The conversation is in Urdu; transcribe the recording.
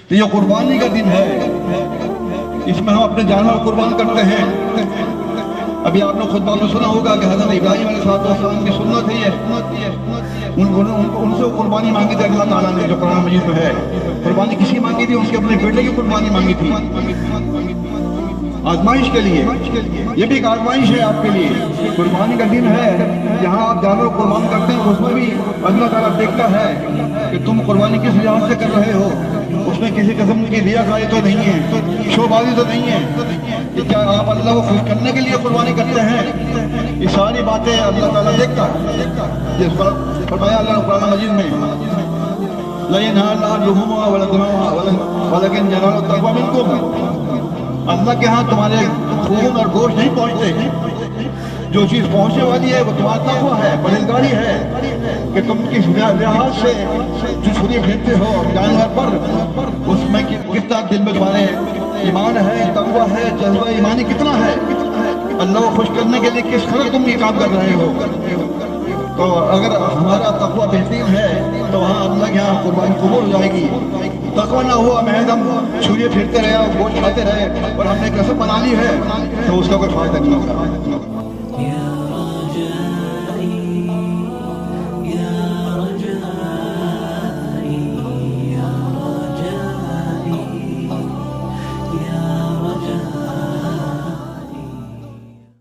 تو یہ قربانی کا دن ہے، اس میں ہم اپنے جانور قربان کرتے ہیں۔ ابھی آپ نے خطبہ میں سنا ہوگا کہ حضرت ابراہیم علیہ السلام کی سنت ہے ان سے قربانی مانگی تھی اللہ تعالیٰ نے، جو قرآن مجید میں ہے۔ قربانی کسی مانگی تھی؟ اس کے اپنے بیٹے کی قربانی مانگی تھی، آزمائش کے لیے۔ یہ بھی ایک آزمائش ہے آپ کے لیے۔ قربانی کا دن ہے جہاں آپ جانور قربان کرتے ہیں، اس میں بھی اللہ تعالیٰ دیکھتا ہے کہ تم قربانی کس لحاظ سے کر رہے ہو، اس میں کسی قسم کی ریاکاری تو نہیں ہے، شو بازی تو نہیں ہے، کہ کیا آپ اللہ کو خوش کرنے کے لیے قربانی کرتے ہیں؟ یہ ساری باتیں اللہ تعالیٰ دیکھتا ہے۔ جس پر فرمایا اللہ نے قرآن مجید میں لَا يَنْهَا اللَّهُ لُحُومُهَا وَلَا دِمَاؤُهَا وَلَكِنْ يَنَالُهُ التَّقْوَىٰ مِنكُمْ۔ اللہ کے ہاں تمہارے خون اور گوشت نہیں پہنچتے، جو چیز پہنچنے والی ہے وہ تمہارا تقویٰ ہے، پرہیزگاری ہے، کہ تم کس لحاظ سے جو چھری پھینکتے ہو جانور پر، اس میں کتنا دل میں تمہارے ایمان ہے، تقویٰ ہے، جذبہ ایمانی کتنا ہے، اللہ کو خوش کرنے کے لیے کس قدر تم یہ کام کر رہے ہو۔ تو اگر ہمارا تقویٰ بہترین ہے تو وہاں اللہ کے یہاں قربانی قبول ہو جائے گی۔ تقویٰ نہ ہوا، محض ہم چھریے پھیرتے رہے اور گوشت کھاتے رہے اور ہم نے قسم بنا لی ہے، تو اس کا کوئی فائدہ نہیں ہوگا۔